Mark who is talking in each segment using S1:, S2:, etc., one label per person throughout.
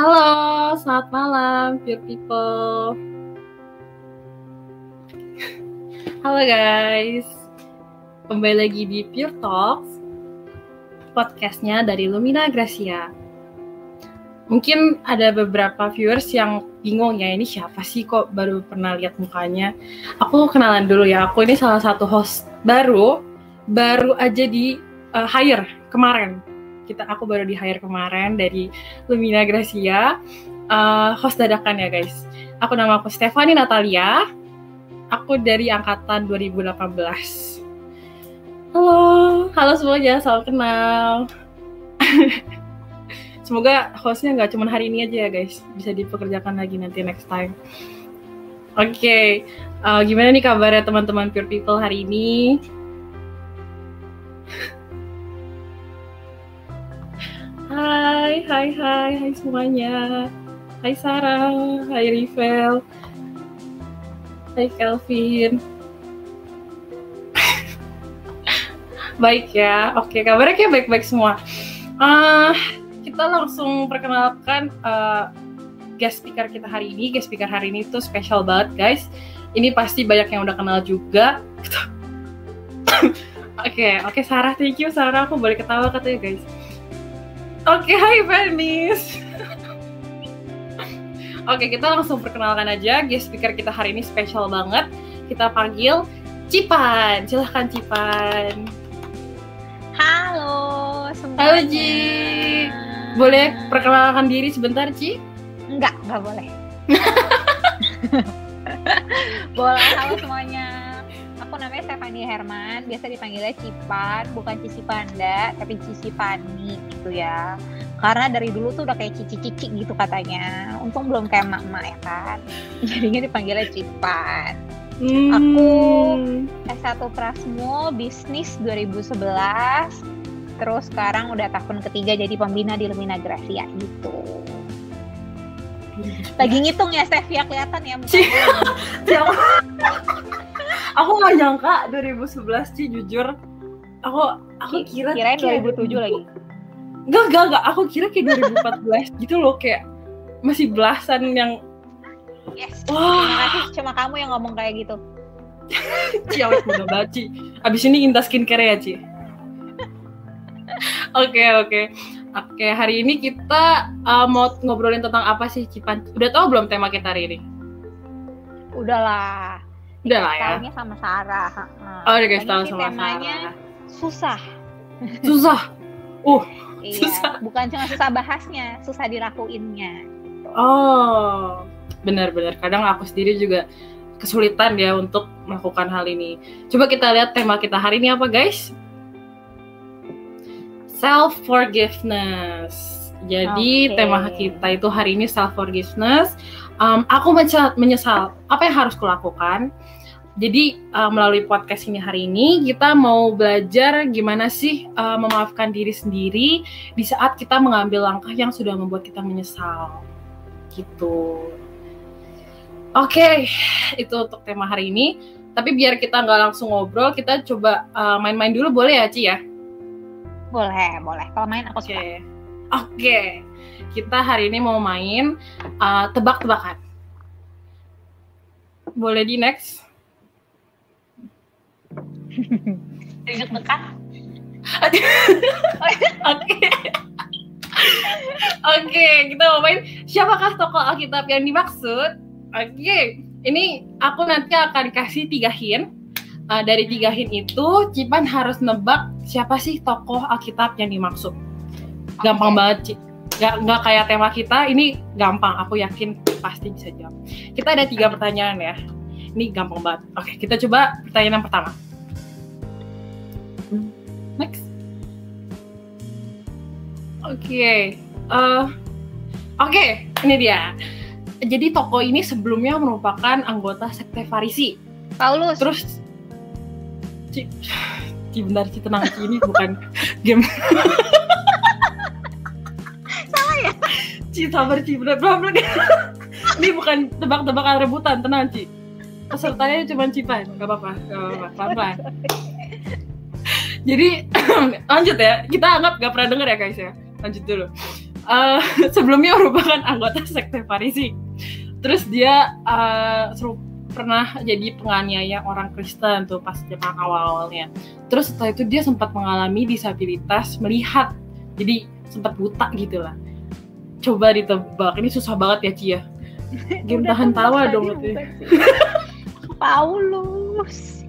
S1: Halo, selamat malam, Pure People. Halo guys, kembali lagi di Pure Talks, podcastnya dari Lumina Gracia. Mungkin ada beberapa viewers yang bingung ya, ini siapa sih kok baru pernah lihat mukanya. Aku kenalan dulu ya, aku ini salah satu host baru aja di hire kemarin. Aku baru di hire kemarin dari Lumina Gracia, host dadakan ya guys. Nama aku Stefani Natalia, aku dari angkatan 2018. Halo semuanya, salam kenal. Semoga hostnya nggak cuma hari ini aja ya guys, bisa dipekerjakan lagi nanti next time. Oke, gimana nih kabarnya teman-teman Pure People hari ini? Hai semuanya. Hai Sarah, hai Rivel, hai Kelvin. Baik ya, oke, kabarnya kayak baik-baik semua. Kita langsung perkenalkan guest speaker kita hari ini. Guest speaker hari ini tuh spesial banget guys. Ini pasti banyak yang udah kenal juga. Oke, Sarah, thank you Sarah, aku boleh ketawa katanya guys. Oke, hai Venice. Oke, kita langsung perkenalkan aja guest speaker kita hari ini spesial banget. Kita panggil Cipan. Silahkan Cipan.
S2: Halo semuanya.
S1: Halo Ci. Boleh perkenalkan diri sebentar Ci?
S2: Enggak boleh. Boleh, halo semuanya. Aku namanya Stefani Herman, biasa dipanggilnya Cipan, bukan Cici Panda, tapi Cici Pani gitu ya. Karena dari dulu tuh udah kayak cici-cici gitu katanya. Untung belum kayak emak-emak ya kan. Jadinya dipanggilnya Cipan. Aku S1 Prasmo Bisnis 2011. Terus sekarang udah tahun ketiga jadi pembina di Lumina Gracia gitu. Lagi ngitung ya Steph, ya kelihatan ya mukanya.
S1: Aku nggak nyangka 2011 Ci, jujur. Aku
S2: kirain 2007 lagi.
S1: Enggak. Aku kira kayak 2014 gitu loh, kayak masih belasan yang.
S2: Yes. Terima kasih, cuma kamu yang ngomong kayak gitu.
S1: Ci, awet muda banget Ci. Abis ini Inta Skincare ya Ci. Oke, hari ini kita mau ngobrolin tentang apa sih Cipan? Udah tahu belum tema kita hari ini?
S2: Udah lah ya. Tahunya sama Sarah.
S1: Udah guys, tahu sama
S2: temanya
S1: Sarah.
S2: Susah. Iya, susah. Bukan cuma susah bahasnya, susah dilakuinnya.
S1: Oh, benar. Kadang aku sendiri juga kesulitan ya untuk melakukan hal ini. Coba kita lihat tema kita hari ini apa guys? Self-forgiveness. Jadi tema kita itu hari ini self-forgiveness. Aku menyesal apa yang harus kulakukan. Jadi melalui podcast ini hari ini kita mau belajar gimana sih memaafkan diri sendiri di saat kita mengambil langkah yang sudah membuat kita menyesal gitu. Oke, itu untuk tema hari ini. Tapi biar kita nggak langsung ngobrol, kita coba main-main dulu, boleh ya Ci ya?
S2: Boleh. Kalau main aku suka.
S1: Oke. Kita hari ini mau main tebak-tebakan. Boleh di next?
S2: Deg-degan.
S1: Oke, kita mau main siapakah tokoh Alkitab yang dimaksud? Oke, ini aku nanti akan kasih 3 hint. Dari 3 hint itu, Cipan harus nebak siapa sih tokoh Alkitab yang dimaksud. Gampang banget, Ci. Nggak kayak tema kita, ini gampang. Aku yakin pasti bisa jawab. Kita ada 3 pertanyaan ya. Ini gampang banget. Oke, kita coba pertanyaan yang pertama. Next. Oke, ini dia. Jadi tokoh ini sebelumnya merupakan anggota sekte Farisi.
S2: Paulus.
S1: Terus Ci, bentar Ci, tenang Ci, ini bukan game.
S2: Salah ya?
S1: Ci, sabar Ci, bener. Ini bukan tebak-tebakan rebutan, tenang Ci. Pesertanya cuma Cipan, gak apa-apa, pelan-pelan. Jadi lanjut ya, kita anggap gak pernah denger ya guys ya. Lanjut dulu. sebelumnya merupakan anggota sekte Farisi. Terus dia pernah jadi penganiaya orang Kristen tuh pas zaman awal-awalnya. Terus setelah itu dia sempat mengalami disabilitas melihat, jadi sempat buta gitu lah. Coba ditebak, ini susah banget ya Cia. Game tahan tawa dong.
S2: Paulus.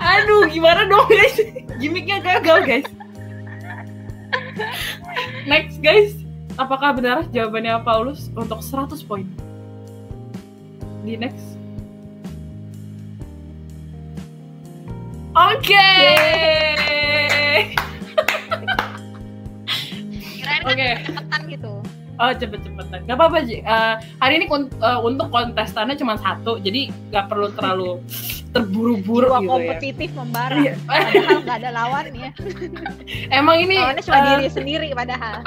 S1: Aduh, gimana dong guys? Gimiknya gagal guys. Next guys, apakah benar jawabannya Paulus untuk 100 poin? Di next. Oke. Oke.
S2: Cepetan gitu.
S1: Oh, cepet-cepetan. Gak apa-apa Ji. Hari ini untuk kontestannya cuma 1, jadi gak perlu terlalu terburu-buru gitu ya.
S2: Kompetitif membara. Padahal gak ada lawannya.
S1: Emang ini
S2: lawannya cuma diri sendiri padahal.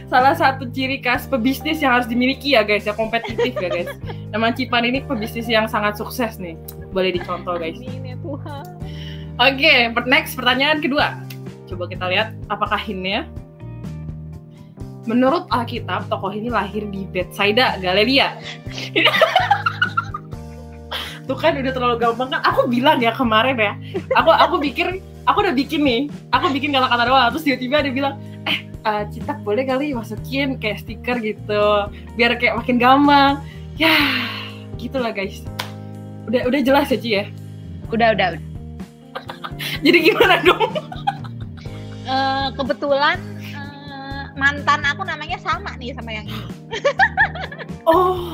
S1: Salah satu ciri khas pebisnis yang harus dimiliki ya guys, ya kompetitif ya guys. Emang Cipan ini pebisnis yang sangat sukses nih. Boleh dicontoh guys.
S2: Amin ya Tuhan.
S1: Oke, next pertanyaan kedua. Coba kita lihat apakah hintnya. Menurut Alkitab, tokoh ini lahir di Bethsaida, Galilea. Tuh kan udah terlalu gampang kan? Aku bilang ya kemarin ya. Aku udah bikin kata-kata doang. Terus tiba-tiba dia bilang, Citak boleh kali masukin kayak stiker gitu, biar kayak makin gampang. Ya, gitulah guys. Udah jelas ya Ci ya?
S2: Udah.
S1: Jadi gimana dong?
S2: Kebetulan mantan aku namanya sama nih sama yang ini.
S1: Oh,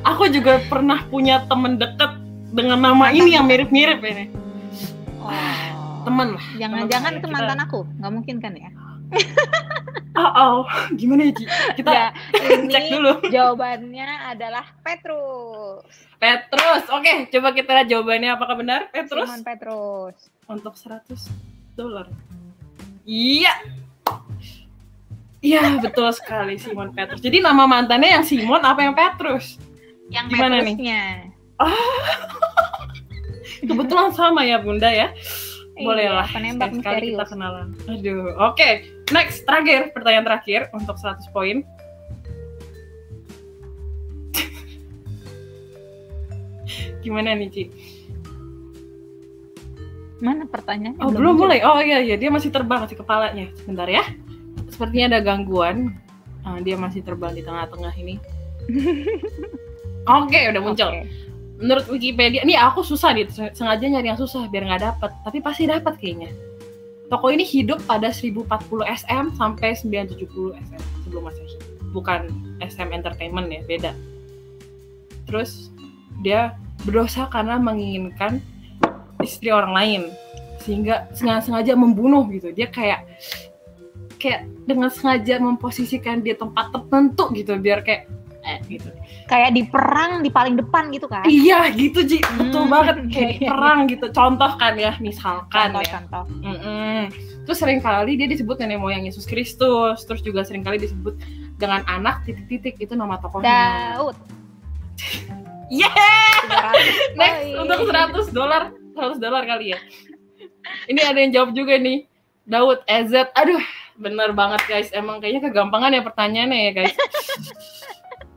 S1: aku juga pernah punya temen deket dengan nama ini yang mirip-mirip ini.
S2: Oh,
S1: temen lah.
S2: Jangan-jangan itu mantan aku? Nggak mungkin kan ya?
S1: Gimana ya Ci? Kita cek dulu.
S2: Jawabannya adalah Petrus.
S1: Oke, coba kita lihat jawabannya apakah benar Petrus?
S2: Simon Petrus.
S1: Untuk $100. Iya, betul sekali Simon Petrus. Jadi nama mantannya yang Simon apa yang Petrus?
S2: Yang
S1: gimana
S2: Petrusnya.
S1: Kebetulan sama ya Bunda ya. Boleh lah.
S2: Penembak
S1: sekali
S2: misterius.
S1: kita kenalan. Aduh, oke. Next, pertanyaan terakhir untuk 100 poin. Gimana nih Ci?
S2: Mana pertanyaannya?
S1: Oh, belum mulai. Oh iya, dia masih terbang masih kepalanya. Sebentar ya. Sepertinya ada gangguan. Dia masih terbang di tengah-tengah ini. Oke, udah muncul. Okay. Menurut Wikipedia, ini aku susah nih, sengaja nyari yang susah biar nggak dapet, tapi pasti dapat kayaknya. Tokoh ini hidup pada 1040 SM sampai 970 SM sebelum Masehi. Bukan SM Entertainment ya, beda. Terus dia berdosa karena menginginkan istri orang lain, sehingga sengaja membunuh gitu. Dia kayak dengan sengaja memposisikan di tempat tertentu gitu biar kayak gitu. Kayak
S2: di perang di paling depan gitu kan?
S1: Iya gitu Ji, betul banget kayak di perang gitu. Contoh kan ya, misalkan
S2: contoh.
S1: Terus seringkali dia disebut nenek moyang Yesus Kristus. Terus juga seringkali disebut dengan anak titik-titik, itu nama tokohnya.
S2: Daud.
S1: Next untuk $100 kali ya. Ini ada yang jawab juga nih. Daud EZ. Aduh, bener banget guys. Emang kayaknya kegampangan ya pertanyaannya ya guys.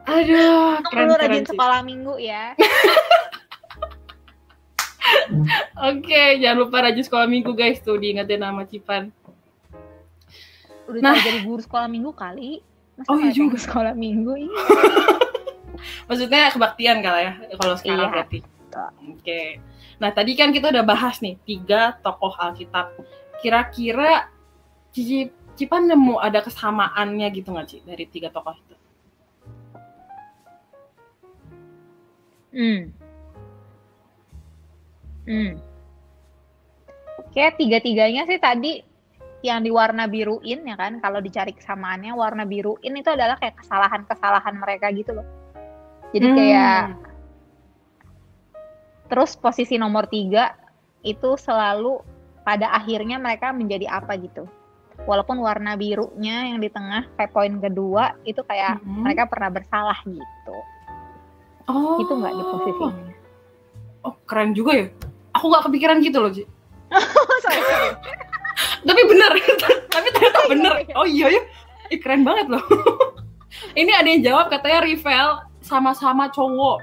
S1: Aduh,
S2: keren rajin sekolah minggu ya.
S1: Oke, jangan lupa rajin sekolah minggu guys, tuh diingetin nama Cipan.
S2: Udah jadi guru sekolah minggu kali. Masa
S1: iya juga
S2: sekolah minggu ini.
S1: Maksudnya kebaktian kali ya kalau sekarang berarti. Oke. Nah, tadi kan kita udah bahas nih 3 tokoh Alkitab. Kira-kira Cipan nemu ada kesamaannya gitu nggak Ci dari 3 tokoh itu?
S2: Kayak 3-tiganya sih tadi yang di warna biruin ya kan, kalau dicari kesamaannya warna biruin itu adalah kayak kesalahan-kesalahan mereka gitu loh. Jadi kayak terus posisi nomor 3 itu selalu pada akhirnya mereka menjadi apa gitu. Walaupun warna birunya yang di tengah kayak poin kedua itu kayak mereka pernah bersalah gitu.
S1: Oh.
S2: Itu nggak di posisinya.
S1: Oh, keren juga ya. Aku nggak kepikiran gitu loh, Ci.
S2: Sorry.
S1: Tapi benar. Tapi ternyata bener. Oh iya ya, keren banget loh. Ini ada yang jawab katanya Rivel sama-sama cowok.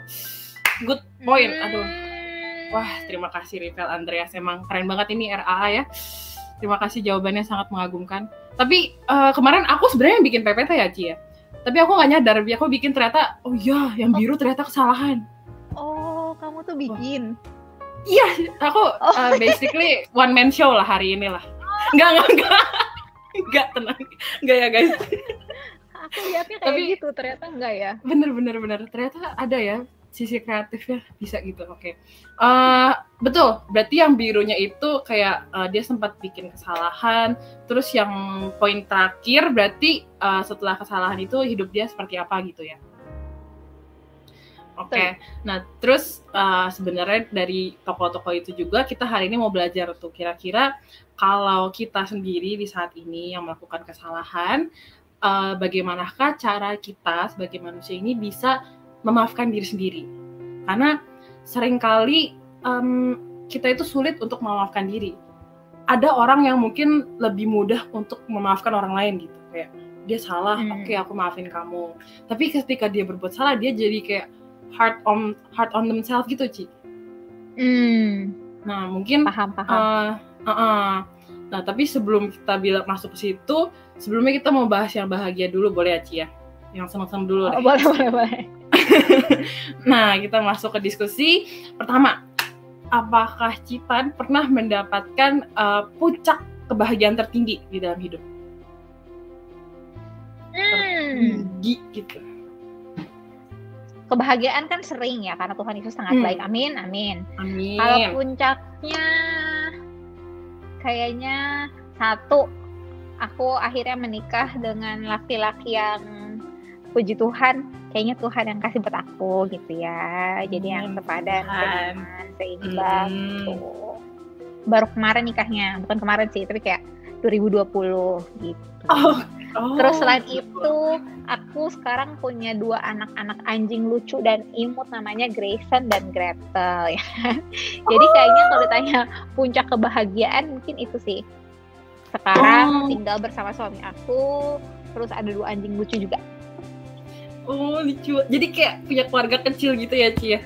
S1: Good point. Aduh. Wah, terima kasih Rivel Andreas, emang keren banget ini RAA ya. Terima kasih, jawabannya sangat mengagumkan. Tapi kemarin aku sebenarnya bikin PPT ya Ci ya. Tapi aku nggak nyadar, aku bikin ternyata, oh iya, yang biru ternyata kesalahan.
S2: Oh, kamu tuh bikin?
S1: Iya, aku basically one man show lah hari ini lah. Enggak, tenang. Enggak ya guys.
S2: Aku lihatnya kayak gitu, ternyata enggak ya.
S1: Bener. Ternyata ada ya sisi kreatifnya bisa gitu. Oke. Betul, berarti yang birunya itu kayak dia sempat bikin kesalahan. Terus yang poin terakhir berarti setelah kesalahan itu hidup dia seperti apa gitu ya. Oke. Nah terus sebenarnya dari tokoh-tokoh itu juga kita hari ini mau belajar tuh kira-kira kalau kita sendiri di saat ini yang melakukan kesalahan, bagaimanakah cara kita sebagai manusia ini bisa memaafkan diri sendiri. Karena seringkali kita itu sulit untuk memaafkan diri. Ada orang yang mungkin lebih mudah untuk memaafkan orang lain gitu. Kayak dia salah, oke, aku maafin kamu. Tapi ketika dia berbuat salah, dia jadi kayak hard on themselves gitu, Ci. Nah, mungkin
S2: paham.
S1: Nah, tapi sebelum kita masuk ke situ, sebelumnya kita mau bahas yang bahagia dulu, boleh ya, Ci ya? Yang senang-senang dulu deh.
S2: Boleh.
S1: Nah, kita masuk ke diskusi. Pertama, apakah Cipan pernah mendapatkan puncak kebahagiaan tertinggi di dalam hidup? Tertinggi gitu.
S2: Kebahagiaan kan sering ya, karena Tuhan Yesus sangat baik. Amin. Kalau puncaknya kayaknya satu, aku akhirnya menikah dengan laki-laki yang puji Tuhan, kayaknya Tuhan yang kasih buat aku gitu ya. Jadi yang sepadan dengan seimbang tuh. Baru kemarin nikahnya, bukan kemarin sih, tapi kayak 2020 gitu. Terus selain itu, aku sekarang punya 2 anak-anak anjing lucu dan imut, namanya Grayson dan Gretel ya. Jadi kayaknya kalau ditanya puncak kebahagiaan mungkin itu sih. Sekarang tinggal bersama suami aku, terus ada 2 anjing lucu juga.
S1: Oh, lucu. Jadi kayak punya keluarga kecil gitu ya, Ci ya?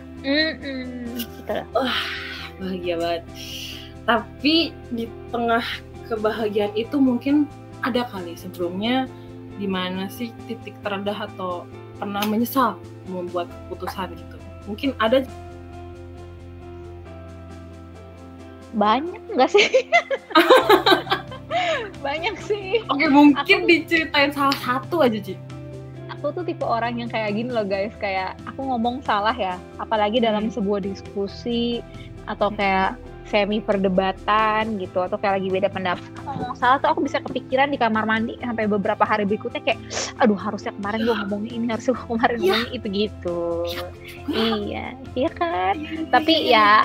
S2: Betul.
S1: Wah, bahagia banget. Tapi di tengah kebahagiaan itu mungkin ada kali sebelumnya di mana sih titik terendah atau pernah menyesal membuat keputusan gitu. Mungkin ada.
S2: Banyak nggak sih? Banyak sih.
S1: Oke, mungkin diceritain salah satu aja, Ci.
S2: Aku tuh tipe orang yang kayak gini loh guys, kayak aku ngomong salah ya, apalagi dalam sebuah diskusi atau kayak semi perdebatan gitu, atau kayak lagi beda pendapat, aku ngomong salah tuh aku bisa kepikiran di kamar mandi sampai beberapa hari berikutnya kayak, aduh harusnya kemarin gue ngomongin ini, harusnya gue kemarin ngomongin itu gitu. Iya kan. Tapi ya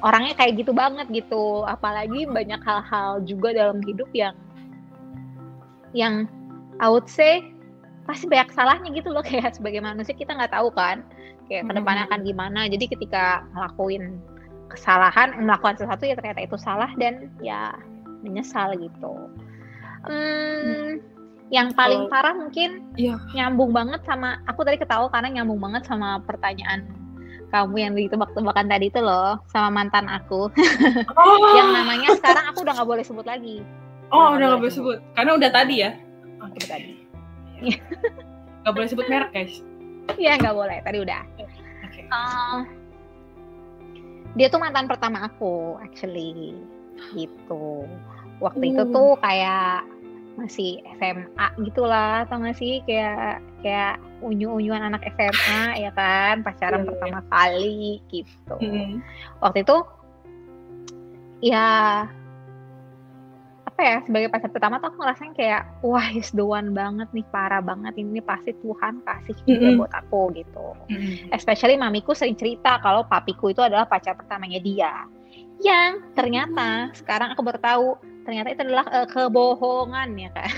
S2: orangnya kayak gitu banget gitu, apalagi banyak hal-hal juga dalam hidup yang I would say pasti banyak salahnya gitu loh, kayak sebagai manusia kita nggak tahu kan kayak kedepannya akan gimana. Jadi ketika melakukan sesuatu ya ternyata itu salah dan ya menyesal gitu. Yang paling parah mungkin nyambung banget sama aku tadi, ketawa karena nyambung banget sama pertanyaan kamu yang ditebak-tebakan tadi itu loh, sama mantan aku. Yang namanya sekarang aku udah nggak boleh sebut lagi.
S1: Udah nggak boleh sebut karena udah tadi ya.
S2: Udah tadi.
S1: Gak boleh sebut merek guys.
S2: Iya nggak boleh, tadi udah.
S1: Okay.
S2: Dia tuh mantan pertama aku actually gitu. Waktu itu tuh kayak masih SMA gitulah, tau gak sih, kayak unyu-unyuan anak SMA ya kan, pacaran pertama kali gitu. Waktu itu ya apa ya, sebagai pacar pertama tuh aku ngerasain kayak wah he's the one banget nih, parah banget, ini pasti Tuhan kasih juga buat aku gitu. Especially mamiku sering cerita kalau papiku itu adalah pacar pertamanya dia, yang ternyata sekarang aku baru tahu ternyata itu adalah kebohongan ya kan.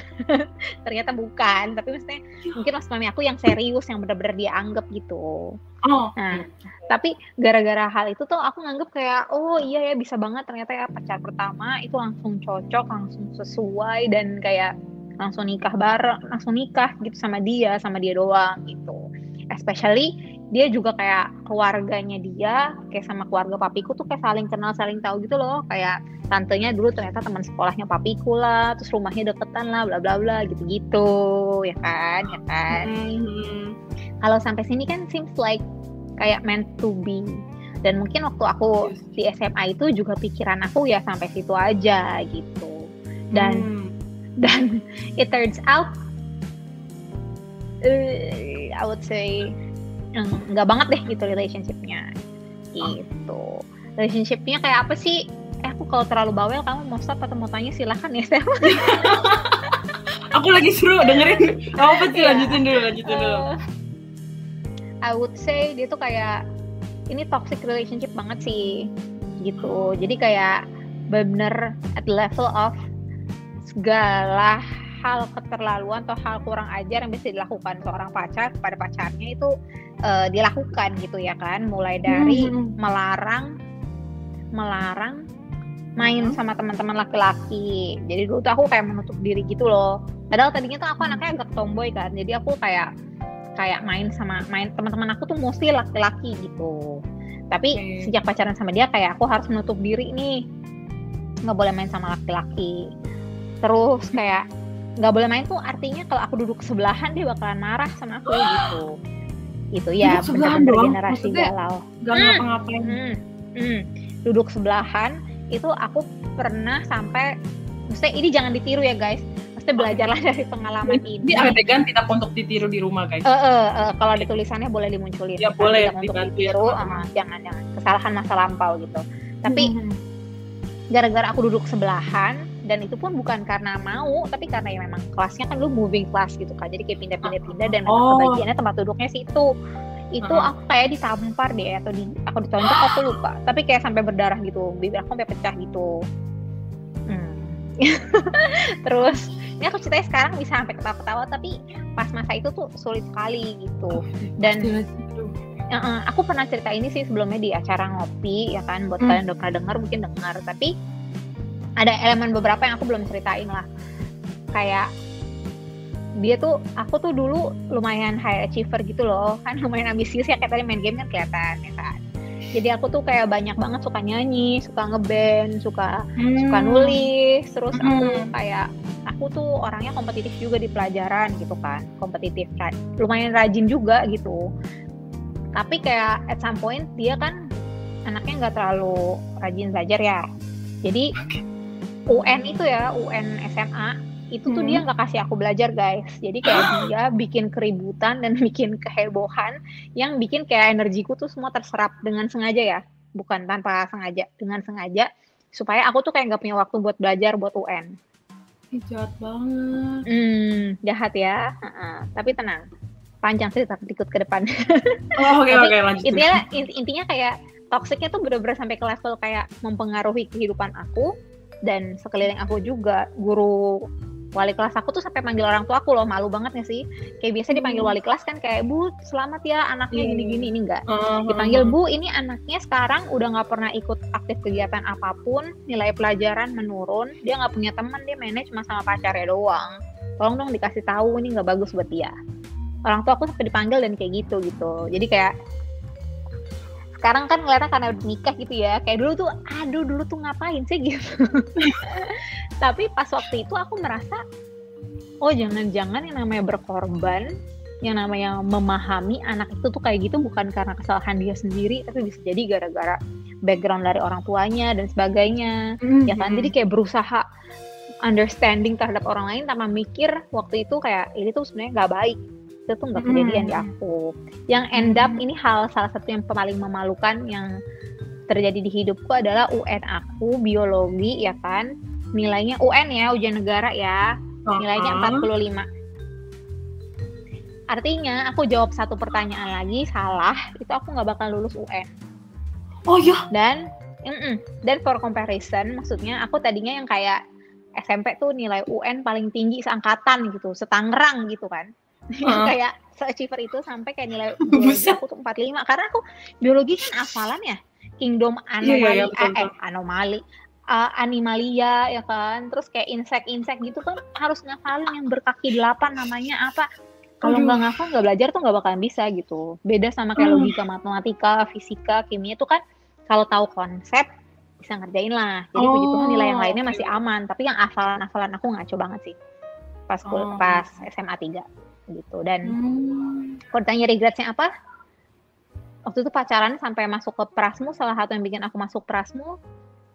S2: Ternyata bukan, tapi maksudnya mungkin mas mami aku yang serius, yang benar-benar dia anggap gitu. Nah, tapi gara-gara hal itu tuh aku nganggep kayak, oh iya ya bisa banget ternyata ya pacar pertama itu langsung cocok, langsung sesuai, dan kayak langsung nikah gitu sama dia doang gitu. Especially dia juga kayak keluarganya dia, kayak sama keluarga papiku tuh kayak saling kenal, saling tahu gitu loh. Kayak tantenya dulu ternyata teman sekolahnya papiku lah, terus rumahnya deketan lah, bla bla bla gitu-gitu, ya kan. Kalau sampai sini kan seems like kayak meant to be. Dan mungkin waktu aku di SMA itu juga pikiran aku ya sampai situ aja gitu. Dan it turns out I would say enggak banget deh gitu relationshipnya gitu. Relationshipnya kayak apa sih? Aku kalau terlalu bawel kamu mau stop atau mau tanya silahkan ya Steph.
S1: Aku lagi seru dengerin. Apa sih? Lanjutin dulu.
S2: I would say dia tuh kayak ini toxic relationship banget sih gitu. Jadi kayak bener at the level of segala hal keterlaluan atau hal kurang ajar yang bisa dilakukan seorang pacar kepada pacarnya itu dilakukan gitu ya kan. Mulai dari melarang main sama teman-teman laki-laki. Jadi dulu tuh aku kayak menutup diri gitu loh. Padahal tadinya tuh aku anaknya agak tomboy kan. Jadi aku kayak main teman-teman aku tuh mostly laki-laki gitu. Tapi sejak pacaran sama dia kayak aku harus menutup diri nih. Nggak boleh main sama laki-laki. Terus kayak nggak boleh main tuh artinya kalau aku duduk sebelahan dia bakalan marah sama aku gitu. Itu ya benar-benar generasi galau.
S1: Gak ngapa-ngapain.
S2: Duduk sebelahan itu aku pernah sampai, maksudnya ini jangan ditiru ya guys, maksudnya belajarlah dari pengalaman ini.
S1: Ini adegan tidak untuk ditiru di rumah guys.
S2: Kalau ada tulisannya boleh dimunculin.
S1: Ya boleh
S2: untuk ditiru, jangan kesalahan masa lampau gitu. Tapi gara-gara aku duduk sebelahan, dan itu pun bukan karena mau, tapi karena ya memang kelasnya kan dulu moving class gitu kan, jadi kayak pindah-pindah dan memang kebagiannya tempat duduknya situ. Itu aku kayak ditampar deh atau aku ditonjok, aku lupa, tapi kayak sampai berdarah gitu, bibir aku sampai pecah gitu. Terus ini aku ceritanya sekarang bisa sampai ketawa-ketawa, tapi pas masa itu tuh sulit sekali gitu. Dan aku pernah cerita ini sih sebelumnya di acara ngopi ya kan, buat kalian udah pernah dengar mungkin dengar, tapi ada elemen beberapa yang aku belum ceritain lah. Kayak aku tuh dulu lumayan high achiever gitu loh, kan lumayan ambisius ya, kayak tadi main game kan kelihatan ya kan. Jadi aku tuh kayak banyak banget suka nyanyi, suka ngeband, suka nulis, terus aku tuh orangnya kompetitif juga di pelajaran gitu kan, kompetitif, lumayan rajin juga gitu. Tapi kayak at some point dia kan anaknya nggak terlalu rajin belajar ya, jadi UN SMA itu tuh dia nggak kasih aku belajar guys. Jadi kayak dia bikin keributan dan bikin kehebohan yang bikin kayak energiku tuh semua terserap dengan sengaja ya, bukan tanpa sengaja, dengan sengaja supaya aku tuh kayak nggak punya waktu buat belajar buat UN.
S1: Jahat banget.
S2: Jahat ya. Tapi tenang, panjang cerita berikut ke depan.
S1: Oke, lanjut.
S2: Intinya kayak toksiknya tuh bener-bener sampai ke level kayak mempengaruhi kehidupan aku dan sekeliling aku juga. Guru wali kelas aku tuh sampai manggil orang tua aku loh, malu banget gak sih? Kayak biasa dipanggil wali kelas kan kayak, Bu selamat ya anaknya gini-gini, ini enggak. Dipanggil Bu, ini anaknya sekarang udah gak pernah ikut aktif kegiatan apapun, nilai pelajaran menurun, dia gak punya teman, dia manage cuma sama pacarnya doang. Tolong dong dikasih tahu, ini gak bagus buat dia. Orang tua aku sampai dipanggil dan kayak gitu. Jadi kayak sekarang kan ngeliatnya karena udah nikah gitu ya, kayak dulu tuh ngapain sih gitu. Tapi pas waktu itu aku merasa, oh jangan-jangan yang namanya berkorban, yang namanya memahami anak itu tuh kayak gitu bukan karena kesalahan dia sendiri, tapi bisa jadi gara-gara background dari orang tuanya dan sebagainya. Ya kan, jadi kayak berusaha understanding terhadap orang lain tanpa mikir waktu itu kayak ini tuh sebenarnya nggak baik. Itu tuh nggak kejadian di aku. Yang end up ini salah satu yang paling memalukan yang terjadi di hidupku adalah UN aku biologi ya kan, nilainya UN ya, ujian negara ya, nilainya 45. Artinya aku jawab satu pertanyaan lagi salah, itu aku nggak bakal lulus UN.
S1: Oh ya.
S2: Dan for comparison, maksudnya aku tadinya yang kayak SMP tuh nilai UN paling tinggi seangkatan gitu, Setangerang gitu kan. Kayak se-achiever itu sampai kayak nilai biologi aku tuh 45 karena aku biologi kan hafalan ya. Kingdom Anomali, Anomali, Animalia ya kan, terus kayak insek gitu kan harus ngafalin yang berkaki 8 namanya apa. Kalau nggak ngafal nggak belajar tuh nggak bakalan bisa gitu. Beda sama kayak logika, matematika, fisika, kimia tuh kan kalau tahu konsep bisa ngerjain lah. Jadi puji Tuhan nilai yang lainnya masih aman. Tapi yang hafalan aku ngaco banget sih pas SMA 3 gitu. Dan kalau ditanya regretsnya apa, waktu itu pacaran sampai masuk ke Prasmul, salah satu yang bikin aku masuk Prasmul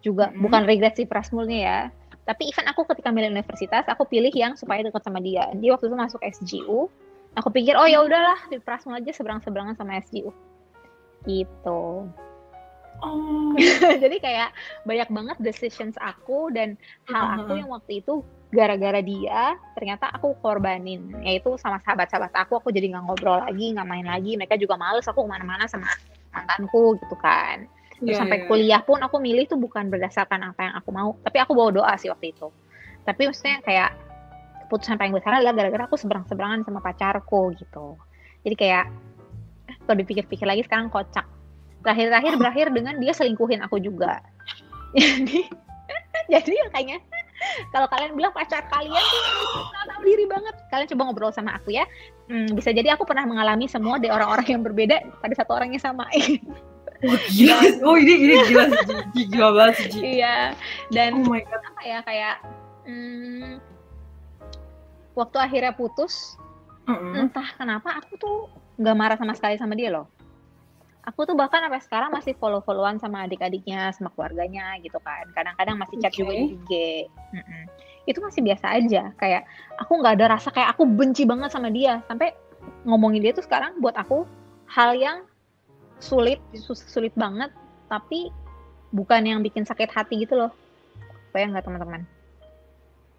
S2: juga bukan regret sih Prasmulnya ya, tapi even aku ketika milih universitas aku pilih yang supaya dekat sama dia. Dia waktu itu masuk SGU, aku pikir oh ya udahlah di Prasmul aja seberang-seberangan sama SGU gitu. Jadi kayak banyak banget decisions aku dan hal aku yang waktu itu gara-gara dia ternyata aku korbanin, yaitu sama sahabat-sahabat aku jadi nggak ngobrol lagi, nggak main lagi, mereka juga males aku kemana-mana sama mantanku gitu kan. Terus sampai kuliah pun aku milih tuh bukan berdasarkan apa yang aku mau, tapi aku bawa doa sih waktu itu. Tapi maksudnya kayak keputusan paling besar adalah gara-gara aku seberang-seberangan sama pacarku gitu. Jadi kayak kalau dipikir-pikir lagi sekarang kocak. Terakhir berakhir dengan dia selingkuhin aku juga. Jadi makanya kalau kalian bilang pacar kalian tuh tahu diri banget, kalian coba ngobrol sama aku ya. Bisa jadi aku pernah mengalami semua dari orang-orang yang berbeda pada satu orang yang sama.
S1: Gila. Ini gila banget sih.
S2: Iya. Dan
S1: oh my God.
S2: apa ya kayak waktu akhirnya putus, entah kenapa aku tuh nggak marah sama sekali sama dia loh. Aku tuh bahkan sampai sekarang masih follow-followan sama adik-adiknya, sama keluarganya gitu kan. Kadang-kadang masih chat juga di IG. Itu masih biasa aja. Kayak aku nggak ada rasa kayak aku benci banget sama dia. Sampai ngomongin dia tuh sekarang buat aku hal yang sulit banget. Tapi bukan yang bikin sakit hati gitu loh. Bayang nggak teman-teman?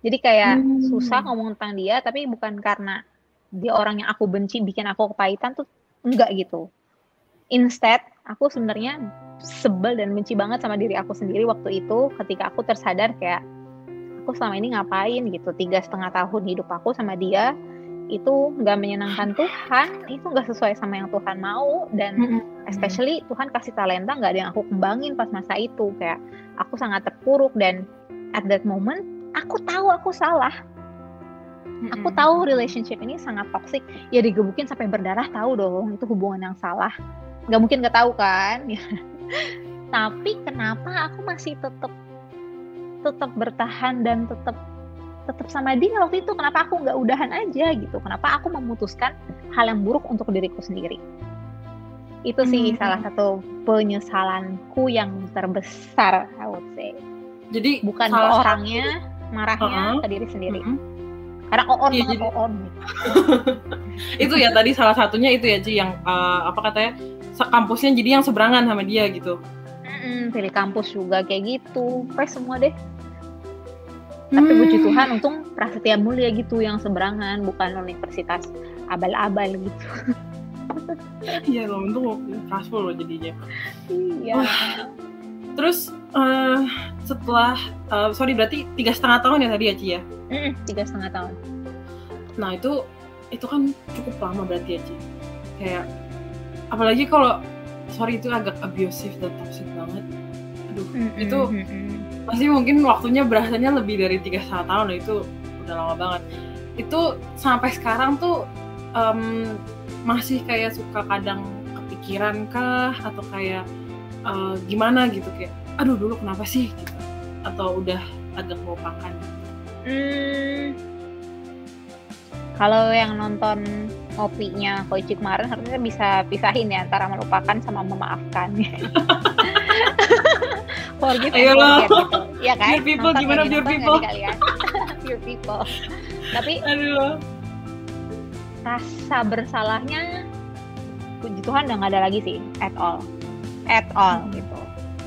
S2: Jadi kayak susah ngomong tentang dia, tapi bukan karena dia orang yang aku benci, bikin aku kepahitan tuh enggak gitu. Instead, aku sebenarnya sebel dan benci banget sama diri aku sendiri waktu itu ketika aku tersadar kayak aku selama ini ngapain gitu. 3,5 tahun hidup aku sama dia itu nggak menyenangkan Tuhan, itu nggak sesuai sama yang Tuhan mau, dan especially Tuhan kasih talenta nggak ada yang aku kembangin pas masa itu. Kayak aku sangat terpuruk dan at that moment aku tahu aku salah. Aku tahu relationship ini sangat toxic. Ya digebukin sampai berdarah, tahu dong itu hubungan yang salah. Nggak mungkin nggak tahu kan. Tapi kenapa aku masih tetap bertahan dan tetap sama dia waktu itu? Kenapa aku nggak udahan aja gitu? Kenapa aku memutuskan hal yang buruk untuk diriku sendiri? Itu sih salah satu penyesalanku yang terbesar, I would say.
S1: Jadi
S2: bukan ke orangnya, marahnya ke diri sendiri. Karena on.
S1: Itu ya tadi salah satunya itu ya Ci, yang apa katanya kampusnya jadi yang seberangan sama dia gitu.
S2: Pilih kampus juga kayak gitu, semua deh. Tapi puji Tuhan untung Prasetya Mulia gitu yang seberangan, bukan universitas abal-abal gitu.
S1: Iya loh, untung Prasmul loh jadinya.
S2: Iya.
S1: Terus setelah berarti 3,5 tahun ya tadi ya Ci ya?
S2: 3,5 tahun. Nah
S1: itu kan cukup lama berarti ya Ci. Kayak apalagi kalau itu agak abusive dan toxic banget. Aduh, itu pasti mungkin waktunya berasanya lebih dari 3,5 tahun loh, itu udah lama banget. Itu sampai sekarang tuh masih kayak suka kadang kepikiran kah atau kayak gimana gitu, kayak aduh dulu kenapa sih gitu, atau udah agak melupakan?
S2: Kalau yang nonton Ngopinya Koichi kemarin harusnya bisa pisahin ya antara melupakan sama memaafkan. Forgive and forget gitu. Iya kan?
S1: Pure people, gimana pure people?
S2: Pure people. Tapi rasa bersalahnya puji Tuhan udah gak ada lagi sih, at all gitu.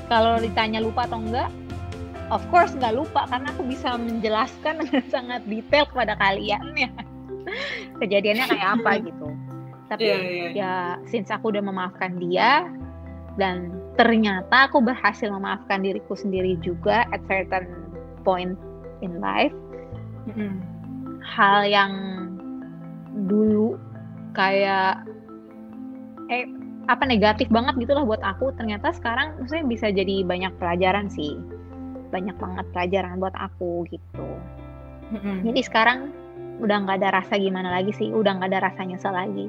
S2: Kalau ditanya lupa atau enggak, of course gak lupa, karena aku bisa menjelaskan dengan sangat detail kepada kalian ya kejadiannya kayak apa gitu. Tapi ya since aku udah memaafkan dia dan ternyata aku berhasil memaafkan diriku sendiri juga at certain point in life. Hal yang dulu kayak negatif banget gitu lah buat aku, ternyata sekarang maksudnya bisa jadi banyak pelajaran sih, banyak banget pelajaran buat aku gitu. Jadi sekarang udah nggak ada rasa gimana lagi sih, udah nggak ada rasa nyesel lagi.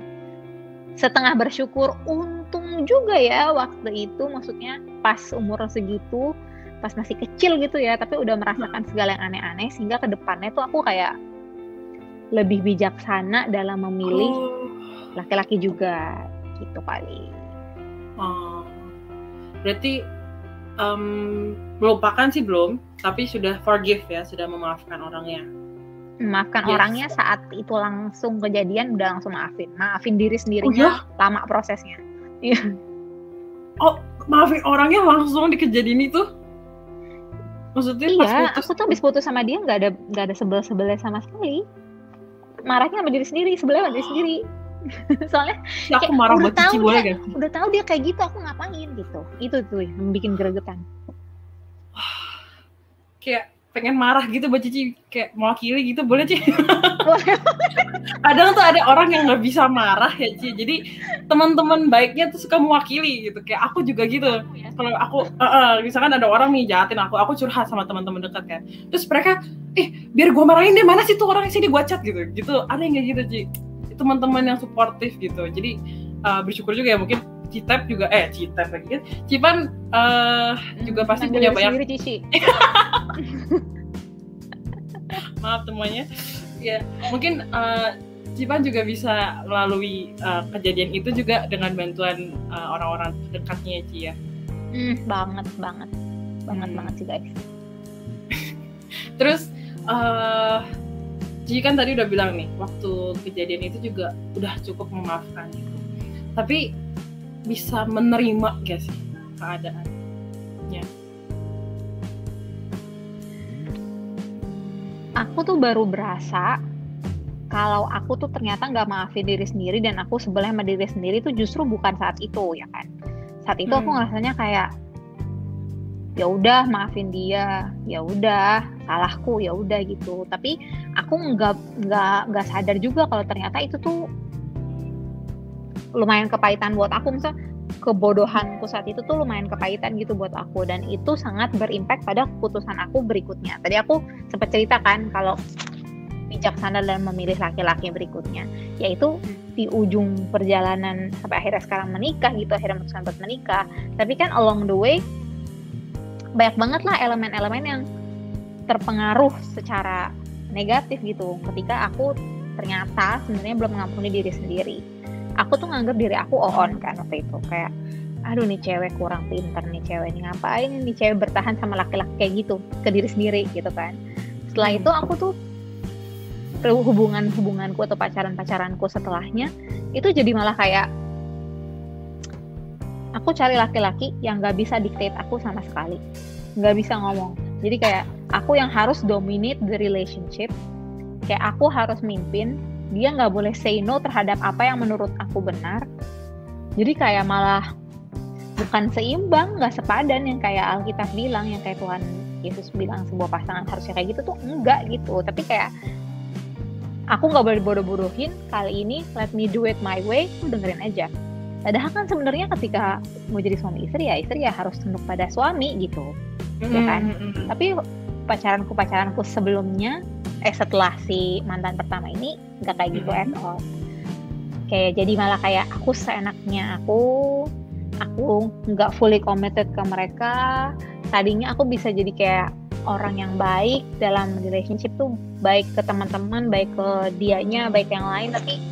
S2: Setengah bersyukur, untung juga ya waktu itu, maksudnya pas umur segitu, pas masih kecil gitu ya, tapi udah merasakan segala yang aneh-aneh, sehingga ke depannya tuh aku kayak lebih bijaksana dalam memilih laki-laki juga gitu kali.
S1: Berarti melupakan sih belum, tapi sudah forgive ya, sudah memaafkan orangnya.
S2: Memaafkan orangnya saat itu langsung kejadian udah langsung maafin diri sendirinya. Lama prosesnya. Iya.
S1: Maafin orangnya langsung di kejadian itu? Maksudnya
S2: iya, aku tuh habis putus sama dia nggak ada sebel-sebelnya sama sekali. Marahnya sama diri sendiri, sebelnya sama diri sendiri. Soalnya
S1: aku marah buat Cici boleh gak?
S2: Udah tahu dia kayak gitu, aku ngapain gitu. Itu tuh yang bikin gregetan.
S1: Kayak pengen marah gitu buat Cici, kayak mewakili gitu, boleh Ci? Kadang tuh ada orang yang nggak bisa marah ya Ci, jadi teman-teman baiknya tuh suka mewakili gitu, kayak aku juga gitu. Kalau aku misalkan ada orang nih jahatin aku curhat sama teman-teman dekat kan, terus mereka biar gue marahin deh, mana sih tuh orang yang sini gue chat gitu ada yang kayak gitu Ci, teman-teman yang suportif gitu. Jadi bersyukur juga ya, mungkin Citep juga Citep lagi kan, Cipan juga pasti punya banyak maaf temuannya ya, mungkin Cipan juga bisa melalui kejadian itu juga dengan bantuan orang-orang dekatnya Ci ya.
S2: Banget sih guys.
S1: Terus Ci kan tadi udah bilang nih, waktu kejadian itu juga udah cukup memaafkan gitu. Tapi bisa menerima gak sih keadaannya?
S2: Aku tuh baru berasa kalau aku tuh ternyata nggak maafin diri sendiri, dan aku sebelnya sama diri sendiri tuh justru bukan saat itu ya kan. Saat itu aku ngerasanya kayak ya udah maafin dia, ya udah salahku, ya udah gitu. Tapi aku nggak sadar juga kalau ternyata itu tuh lumayan kepahitan buat aku. Misalnya kebodohanku saat itu tuh lumayan kepahitan gitu buat aku, dan itu sangat berimpact pada keputusan aku berikutnya. Tadi aku sempat cerita kan kalau bijaksana dalam memilih laki-laki berikutnya, yaitu di ujung perjalanan sampai akhirnya sekarang menikah gitu, akhirnya memutuskan buat menikah. Tapi kan along the way banyak banget lah elemen-elemen yang terpengaruh secara negatif gitu ketika aku ternyata sebenarnya belum mengampuni diri sendiri. Aku tuh nganggap diri aku on kan waktu itu, kayak aduh nih cewek kurang pintar nih cewek, nih ngapain nih cewek bertahan sama laki-laki kayak gitu ke diri sendiri gitu kan. Setelah itu aku tuh hubunganku atau pacaranku setelahnya itu jadi malah kayak aku cari laki-laki yang gak bisa dictate aku sama sekali, gak bisa ngomong. Jadi kayak aku yang harus dominate the relationship, kayak aku harus mimpin, dia gak boleh say no terhadap apa yang menurut aku benar. Jadi kayak malah bukan seimbang, gak sepadan yang kayak Alkitab bilang, yang kayak Tuhan Yesus bilang sebuah pasangan harusnya kayak gitu tuh enggak gitu. Tapi kayak aku gak boleh bodoh-bodohin, kali ini let me do it my way, aku dengerin aja. Padahal kan sebenarnya ketika mau jadi suami istri ya harus tunduk pada suami gitu, ya kan? Tapi pacaranku sebelumnya, setelah si mantan pertama ini nggak kayak gitu at all. Kayak jadi malah kayak aku seenaknya, aku nggak fully committed ke mereka. Tadinya aku bisa jadi kayak orang yang baik dalam relationship tuh, baik ke teman-teman, baik ke dianya, baik yang lain, tapi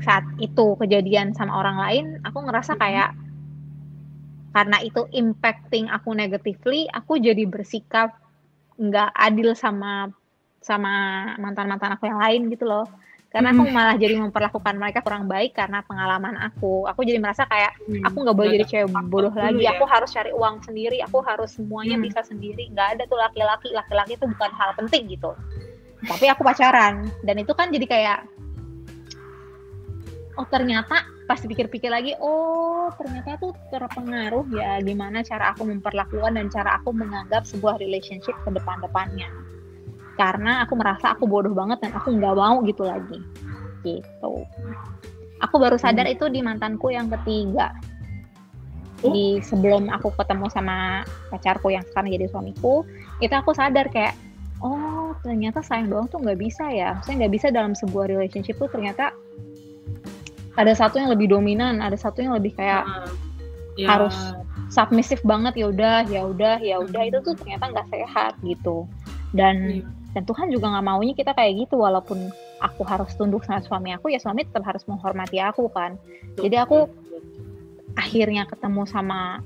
S2: saat itu kejadian sama orang lain, aku ngerasa kayak karena itu impacting aku negatively, aku jadi bersikap nggak adil sama mantan-mantan aku yang lain gitu loh. Karena aku malah jadi memperlakukan mereka kurang baik karena pengalaman aku. Aku jadi merasa kayak aku nggak boleh jadi cewek bodoh lagi. Aku harus cari uang sendiri, aku harus semuanya bisa sendiri. Nggak ada tuh laki-laki itu bukan hal penting gitu. Tapi aku pacaran, dan itu kan jadi kayak oh ternyata pas dipikir-pikir lagi, oh ternyata tuh terpengaruh ya gimana cara aku memperlakukan dan cara aku menganggap sebuah relationship ke depan-depannya. Karena aku merasa aku bodoh banget dan aku nggak mau gitu lagi. Gitu. Aku baru sadar itu di mantanku yang ketiga. Di sebelum aku ketemu sama pacarku yang sekarang jadi suamiku, itu aku sadar kayak, oh ternyata sayang doang tuh nggak bisa ya. Maksudnya nggak bisa dalam sebuah relationship tuh ternyata ada satu yang lebih dominan, ada satu yang lebih kayak harus submissive banget, ya udah itu tuh ternyata nggak sehat gitu. Dan Tuhan juga nggak maunya kita kayak gitu, walaupun aku harus tunduk sama suami aku, ya suami tetap harus menghormati aku kan. Jadi aku akhirnya ketemu sama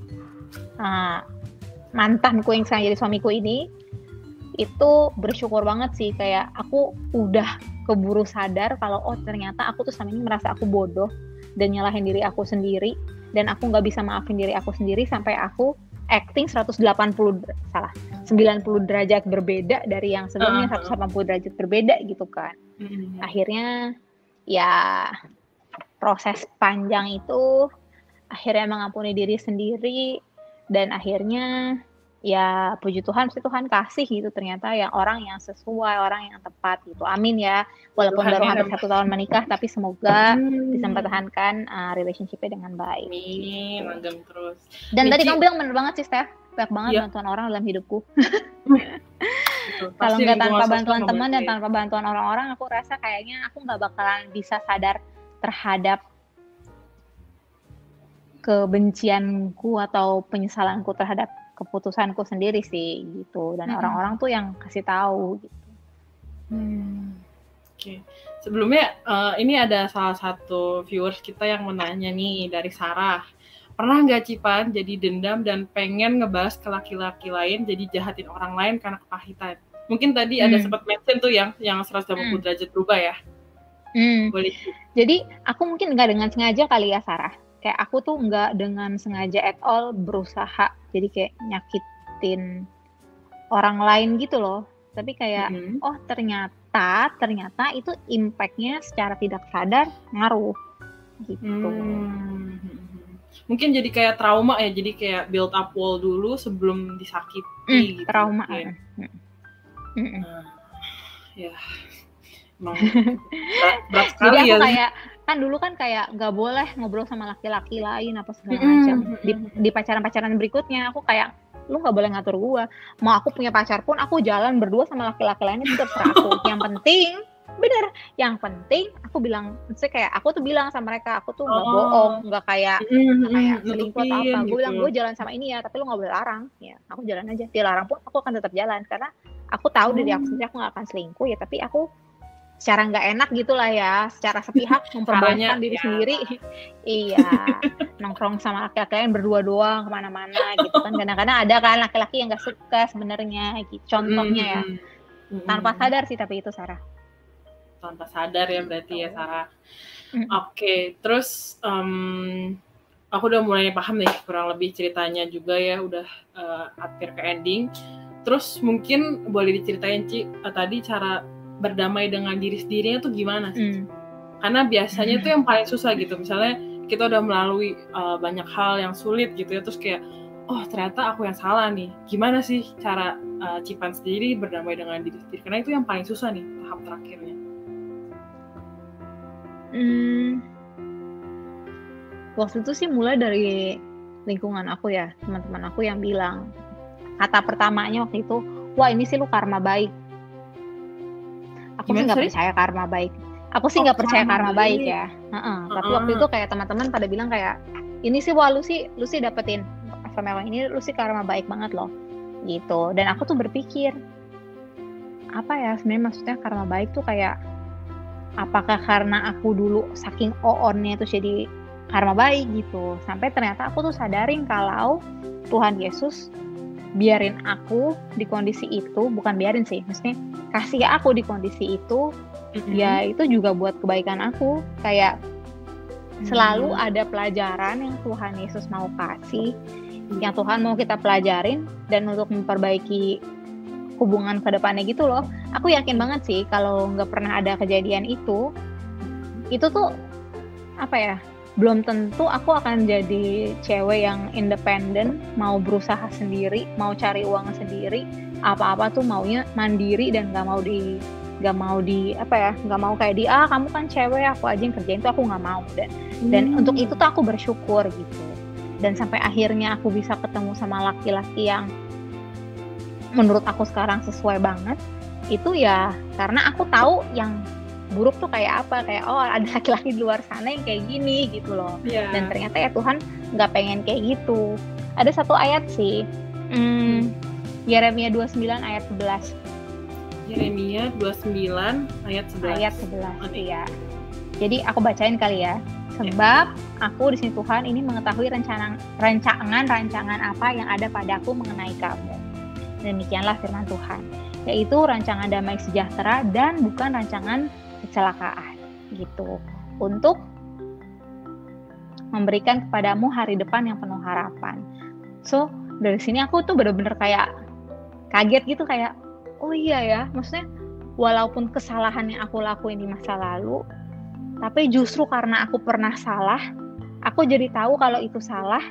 S2: mantanku yang sekarang jadi suamiku ini, itu bersyukur banget sih, kayak aku udah keburu sadar kalau oh ternyata aku tuh selama ini merasa aku bodoh dan nyalahin diri aku sendiri, dan aku nggak bisa maafin diri aku sendiri sampai aku acting 90 derajat berbeda dari yang sebelumnya, 180 derajat berbeda gitu kan. Akhirnya ya proses panjang itu akhirnya mengampuni diri sendiri, dan akhirnya ya puji Tuhan, mesti Tuhan kasih gitu ternyata yang orang yang sesuai, orang yang tepat gitu. Amin ya. Walaupun baru hampir 1 tahun menikah, tapi semoga bisa mempertahankan relationship-nya dengan baik.
S1: Amin, langgeng terus.
S2: Dan tadi kamu bilang bener banget sih, Steph. Banyak banget bantuan orang dalam hidupku. Kalau nggak tanpa bantuan teman dan tanpa bantuan orang-orang, aku rasa kayaknya aku nggak bakalan bisa sadar terhadap kebencianku atau penyesalanku terhadap keputusanku sendiri sih gitu. Dan orang-orang tuh yang kasih tahu gitu.
S1: Oke. Sebelumnya ini ada salah satu viewers kita yang menanya nih, dari Sarah. Pernah nggak Cipan jadi dendam dan pengen ngebahas ke laki-laki lain, jadi jahatin orang lain karena kepahitan? Mungkin tadi ada sempat mention tuh yang 180 derajat berubah ya.
S2: Boleh. Jadi aku mungkin nggak dengan sengaja kali ya, Sarah. Kayak aku tuh nggak dengan sengaja at all berusaha jadi kayak nyakitin orang lain gitu loh. Tapi kayak oh ternyata itu impact-nya secara tidak sadar ngaruh gitu.
S1: Mungkin jadi kayak trauma ya, jadi kayak build up wall dulu sebelum disakiti gitu.
S2: Trauma.
S1: Ya. Emang berat sekali.
S2: Jadi aku
S1: ya.
S2: kayak kan dulu kan kayak nggak boleh ngobrol sama laki-laki lain apa segala macam. Di pacaran-pacaran berikutnya aku kayak lu nggak boleh ngatur gua. Mau aku punya pacar pun aku jalan berdua sama laki-laki lain itu terserah aku. Yang penting aku bilang, maksudnya kayak aku tuh bilang sama mereka, aku tuh nggak bohong, nggak kayak selingkuh atau apa. Gue bilang gue jalan sama ini ya, tapi lu nggak boleh larang. Ya aku jalan aja. Dia larang pun aku akan tetap jalan karena aku tahu dari aku sendiri aku nggak akan selingkuh ya, tapi aku secara nggak enak gitulah ya, secara sepihak memperbanyak diri sendiri. Iya, nongkrong sama laki-laki yang berdua doang kemana-mana gitu kan. Kadang-kadang ada kan laki-laki yang nggak suka sebenarnya, gitu. Contohnya ya, tanpa sadar sih, tapi itu Sarah.
S1: Tanpa sadar ya berarti ya Sarah. Oke, terus aku udah mulai paham nih kurang lebih ceritanya juga ya, udah hampir ke ending. Terus mungkin boleh diceritain Ci, tadi cara berdamai dengan diri sendirinya tuh gimana sih? Karena biasanya tuh yang paling susah gitu, misalnya kita udah melalui banyak hal yang sulit gitu ya, terus kayak oh ternyata aku yang salah nih, gimana sih cara Cipan sendiri berdamai dengan diri sendiri, karena itu yang paling susah nih tahap terakhirnya.
S2: Waktu itu sih mulai dari lingkungan aku ya, teman-teman aku yang bilang, kata pertamanya waktu itu, wah ini sih lu karma baik. Aku sih nggak percaya karma baik. Aku sih nggak percaya karma baik ya. Tapi waktu itu kayak teman-teman pada bilang kayak, ini sih wah lu sih dapetin sama ini, lu sih karma baik banget loh, gitu. Dan aku tuh berpikir, apa ya sebenarnya maksudnya karma baik tuh kayak, apakah karena aku dulu saking on-nya tuh jadi karma baik gitu. Sampai ternyata aku tuh sadarin kalau Tuhan Yesus biarin aku di kondisi itu, bukan biarin sih, maksudnya kasih aku di kondisi itu, ya itu juga buat kebaikan aku. Kayak selalu ada pelajaran yang Tuhan Yesus mau kasih, yang Tuhan mau kita pelajarin, dan untuk memperbaiki hubungan ke depannya gitu loh. Aku yakin banget sih kalau nggak pernah ada kejadian itu tuh apa ya, belum tentu aku akan jadi cewek yang independen, mau berusaha sendiri, mau cari uang sendiri, apa-apa tuh maunya mandiri dan nggak mau kayak kamu kan cewek, aku aja yang kerjain, tuh aku nggak mau. Dan untuk itu tuh aku bersyukur gitu. Dan sampai akhirnya aku bisa ketemu sama laki-laki yang menurut aku sekarang sesuai banget, itu ya karena aku tahu yang buruk tuh kayak apa, kayak ada laki-laki di luar sana yang kayak gini gitu loh. Dan ternyata ya Tuhan nggak pengen kayak gitu. Ada satu ayat sih, Yeremia 29 ayat 11.
S1: Yeremia 29 ayat 11.
S2: Ayat 11, iya. Jadi aku bacain kali ya. Sebab aku di sini Tuhan ini mengetahui rancangan apa yang ada padaku mengenai kamu. Demikianlah firman Tuhan, yaitu rancangan damai sejahtera dan bukan rancangan kecelakaan gitu, untuk memberikan kepadamu hari depan yang penuh harapan. So dari sini aku tuh bener-bener kayak kaget gitu, kayak oh iya ya, maksudnya walaupun kesalahan yang aku lakuin di masa lalu, tapi justru karena aku pernah salah, aku jadi tahu kalau itu salah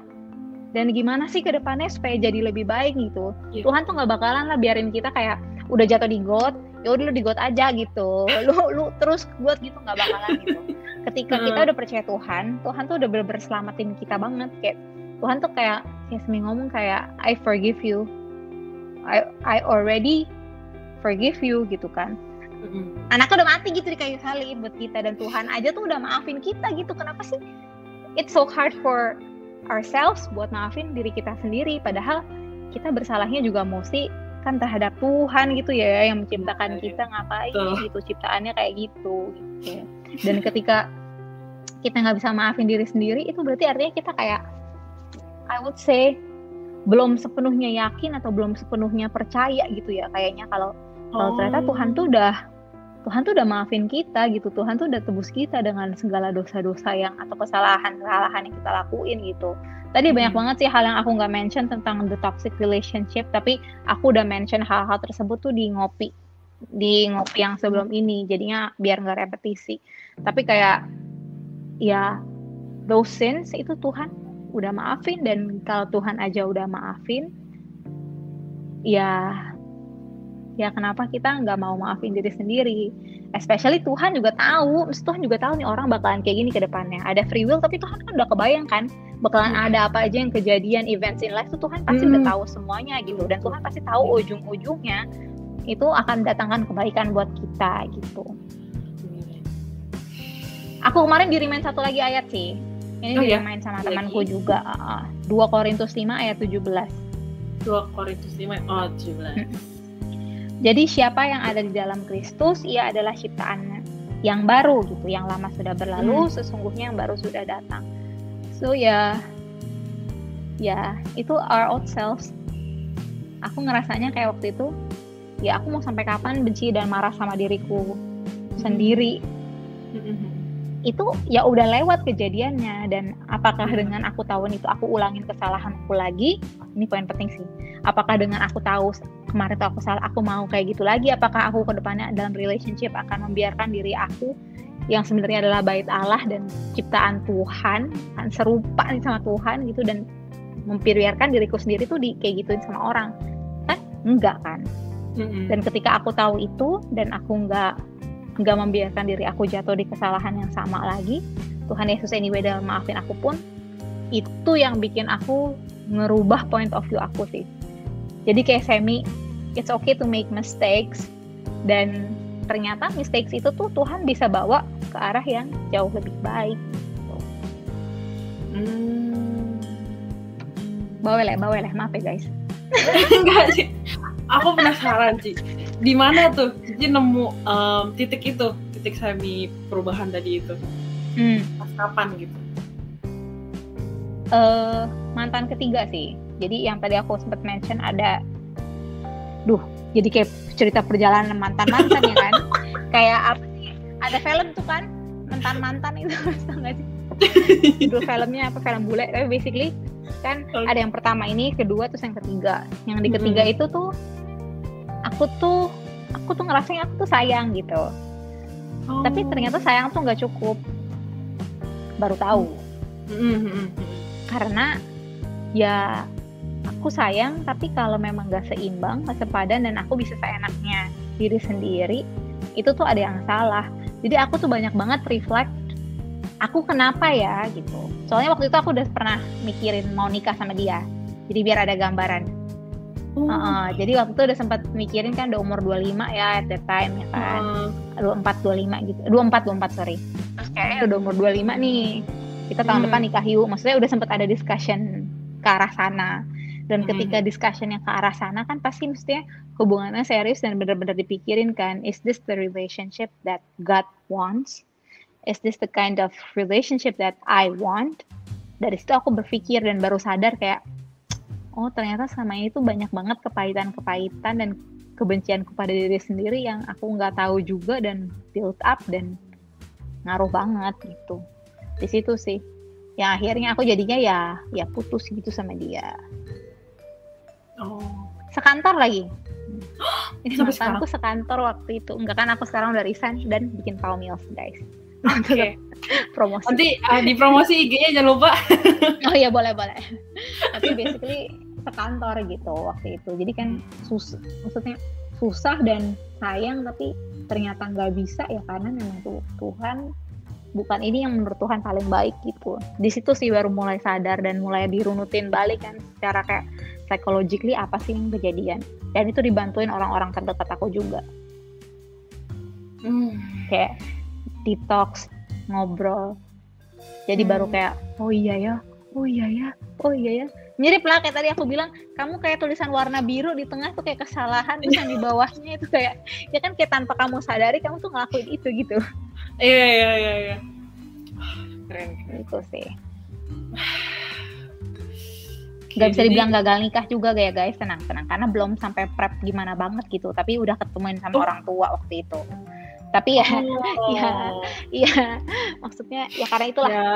S2: dan gimana sih ke depannya supaya jadi lebih baik gitu. Tuhan tuh nggak bakalan lah biarin kita kayak udah jatuh di got, ya udah lu di got aja gitu, lu terus got gitu, nggak bakalan gitu. Ketika kita udah percaya Tuhan tuh udah bener-bener selamatin kita banget. Kayak Tuhan tuh kayak sering ngomong kayak I forgive you, I already forgive you gitu kan. Anaknya udah mati gitu di kayu salib buat kita, dan Tuhan aja tuh udah maafin kita gitu. Kenapa sih it's so hard for ourselves buat maafin diri kita sendiri, padahal kita bersalahnya juga mesti kan terhadap Tuhan gitu ya, yang menciptakan kita, ngapain gitu ciptaannya kayak gitu. Dan ketika kita nggak bisa maafin diri sendiri, itu berarti artinya kita kayak I would say belum sepenuhnya yakin atau belum sepenuhnya percaya gitu ya, kayaknya kalau ternyata Tuhan tuh udah maafin kita gitu. Tuhan tuh udah tebus kita dengan segala dosa-dosa yang atau kesalahan yang kita lakuin gitu. Tadi banyak banget sih hal yang aku nggak mention tentang the toxic relationship, tapi aku udah mention hal-hal tersebut tuh di ngopi yang sebelum ini, jadinya biar nggak repetisi. Tapi kayak ya those sins itu Tuhan udah maafin, dan kalau Tuhan aja udah maafin, ya kenapa kita nggak mau maafin diri sendiri? Especially Tuhan juga tahu nih orang bakalan kayak gini ke depannya. Ada free will, tapi Tuhan kan udah kebayang kan bakalan ada apa aja yang kejadian, events in life tuh Tuhan pasti udah tahu semuanya gitu. Dan Tuhan pasti tahu ujung-ujungnya itu akan mendatangkan kebaikan buat kita gitu. Aku kemarin di-remind satu lagi ayat sih. Ini di-remind sama temanku juga. 2 Korintus 5 ayat 17.
S1: 2 Korintus 5 ayat 17.
S2: Jadi siapa yang ada di dalam Kristus, ia adalah ciptaan yang baru gitu. Yang lama sudah berlalu, sesungguhnya yang baru sudah datang. So ya itu our old selves. Aku ngerasanya kayak waktu itu, ya aku mau sampai kapan benci dan marah sama diriku sendiri. Itu ya udah lewat kejadiannya, dan apakah dengan aku tahu itu aku ulangin kesalahanku lagi? Ini poin penting sih. Apakah dengan aku tahu kemarin tuh aku salah, aku mau kayak gitu lagi? Apakah aku ke depannya dalam relationship akan membiarkan diri aku yang sebenarnya adalah bait Allah dan ciptaan Tuhan, kan serupa sama Tuhan gitu, dan membiarkan diriku sendiri tuh kayak gituin sama orang? Kan enggak kan? Dan ketika aku tahu itu dan aku enggak membiarkan diri aku jatuh di kesalahan yang sama lagi, Tuhan Yesus anyway udah maafin aku pun, itu yang bikin aku ngerubah point of view aku sih. Jadi kayak it's okay to make mistakes, dan ternyata mistakes itu tuh Tuhan bisa bawa ke arah yang jauh lebih baik. Bawel, maaf ya guys.
S1: Enggak sih, aku penasaran sih, di mana tuh Cici nemu titik semi perubahan tadi itu? Pas kapan gitu?
S2: Mantan ketiga sih. Jadi yang tadi aku sempat mention ada, jadi kayak cerita perjalanan mantan-mantan ya kan? Kayak apa sih? Ada film tuh kan, mantan itu, tau nggak sih? Judul filmnya apa? Film bule, tapi basically kan ada yang pertama ini, kedua, terus yang ketiga. Yang di ketiga itu tuh aku tuh ngerasain aku tuh sayang gitu. Tapi ternyata sayang tuh nggak cukup. Baru tahu. Karena ya aku sayang, tapi kalau memang gak seimbang, gak sepadan, dan aku bisa seenaknya diri sendiri, itu tuh ada yang salah. Jadi aku tuh banyak banget reflect, aku kenapa ya gitu. Soalnya waktu itu aku udah pernah mikirin mau nikah sama dia, jadi biar ada gambaran. Jadi waktu itu udah sempat mikirin kan, udah umur 25 ya at that time ya kan, 24 gitu, 24 sorry. Terus kayaknya udah umur 25 nih, kita tahun depan nikah yuk. Maksudnya udah sempat ada discussion ke arah sana. Dan ketika discussion yang ke arah sana kan pasti mestinya hubungannya serius dan benar-benar dipikirin kan, is this the relationship that God wants? Is this the kind of relationship that I want? Dari situ aku berpikir dan baru sadar kayak, oh ternyata selama ini tuh banyak banget kepahitan dan kebencianku pada diri sendiri yang aku nggak tahu juga dan build up dan ngaruh banget gitu. Di situ sih yang akhirnya aku jadinya ya putus gitu sama dia. Sekantor lagi. Ini mantanku sekantor waktu itu. Enggak kan, aku sekarang udah resign dan bikin Pau Meals guys.
S1: Oke.
S2: Promosi.
S1: Nanti dipromosi IG-nya jangan lupa.
S2: Oh iya boleh. Tapi basically sekantor gitu waktu itu. Jadi kan maksudnya susah dan sayang, tapi ternyata nggak bisa ya, karena memang tuh Tuhan bukan ini yang menurut Tuhan paling baik gitu. Di situ sih baru mulai sadar dan mulai dirunutin balik kan secara kayak psychologically apa sih yang kejadian. Dan itu dibantuin orang-orang terdekat aku juga. Kayak detox, ngobrol. Jadi baru kayak oh iya ya. Mirip lah kayak tadi aku bilang, kamu kayak tulisan warna biru di tengah tuh kayak kesalahan, terus yang di bawahnya itu kayak ya kan kayak tanpa kamu sadari kamu tuh ngelakuin itu gitu.
S1: Iya. Keren.
S2: Itu sih. Gak bisa dibilang gagal nikah juga ya guys, tenang karena belum sampai prep gimana banget gitu, tapi udah ketemuin sama orang tua waktu itu. Tapi ya maksudnya ya karena itulah.
S1: Ya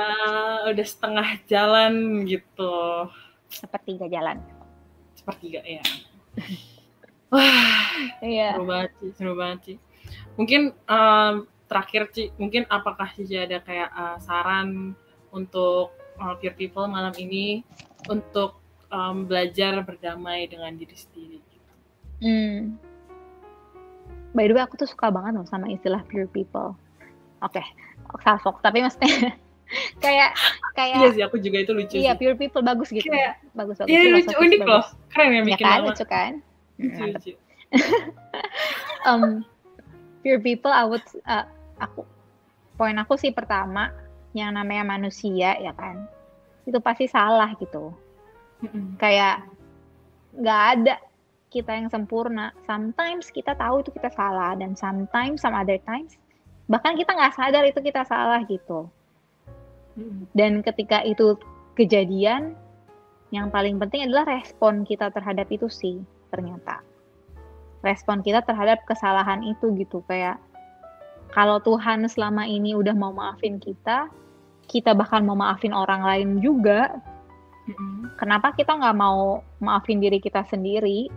S1: udah setengah jalan gitu.
S2: Sepertiga jalan.
S1: Sepertiga ya. Wah,
S2: iya.
S1: Seru banget sih. Mungkin terakhir Ci, mungkin apakah Cici ada kayak saran untuk Pure People malam ini untuk belajar berdamai dengan diri sendiri gitu.
S2: By the way, aku tuh suka banget loh sama istilah Pure People. Oke, salfok, tapi maksudnya kayak
S1: iya sih, aku juga itu lucu.
S2: Iya,
S1: sih.
S2: Pure People bagus gitu.
S1: Kayak,
S2: bagus.
S1: Iya, lucu, unik loh. Keren ya bikin
S2: nama. Lucu kan?
S1: Lucu.
S2: Pure People, poin aku sih pertama, yang namanya manusia ya kan, itu pasti salah gitu. Kayak nggak ada kita yang sempurna. Sometimes kita tahu itu kita salah, dan sometimes some other times bahkan kita nggak sadar itu kita salah gitu. Dan ketika itu kejadian, yang paling penting adalah respon kita terhadap itu sih. Ternyata respon kita terhadap kesalahan itu gitu. Kayak kalau Tuhan selama ini udah mau maafin kita bahkan mau maafin orang lain juga, kenapa kita nggak mau maafin diri kita sendiri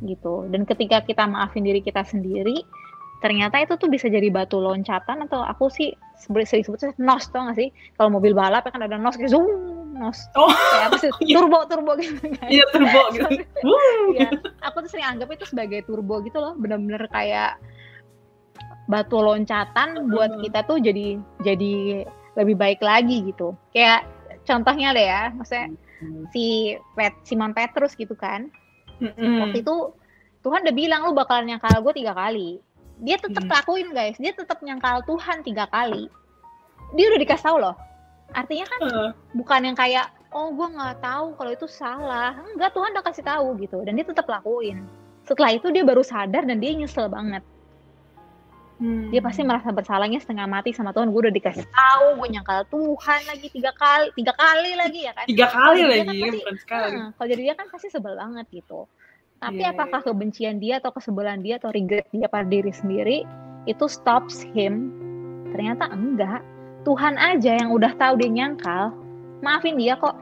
S2: gitu. Dan ketika kita maafin diri kita sendiri, ternyata itu tuh bisa jadi batu loncatan, atau aku sih sebutnya nos, tau gak sih? Kalau mobil balap kan ada nos, kayak zoom, nos. Kayak apa sih? Turbo gitu kan.
S1: Iya, turbo gitu.
S2: Ya, aku tuh sering anggap itu sebagai turbo gitu loh, bener-bener kayak batu loncatan buat kita tuh jadi lebih baik lagi gitu. Kayak contohnya deh ya, maksudnya si Simon Petrus gitu kan. Waktu itu Tuhan udah bilang lu bakalan nyangkal gue 3 kali. Dia tetap lakuin guys, dia tetap nyangkal Tuhan 3 kali. Dia udah dikasih tahu loh. Artinya kan bukan yang kayak oh gue nggak tahu kalau itu salah. Enggak, Tuhan udah kasih tahu gitu, dan dia tetap lakuin. Setelah itu dia baru sadar dan dia nyesel banget. Dia pasti merasa bersalahnya setengah mati sama Tuhan. Gue udah dikasih tahu, gue nyangkal Tuhan lagi 3 kali lagi ya kan.
S1: 3 kali lagi,
S2: kan pasti,
S1: bukan sekali.
S2: Kalau jadi dia kan pasti sebel banget gitu. Tapi apakah kebencian dia atau kesebelan dia atau regret dia pada diri sendiri itu stops him? Ternyata enggak. Tuhan aja yang udah tahu dia nyangkal, maafin dia kok.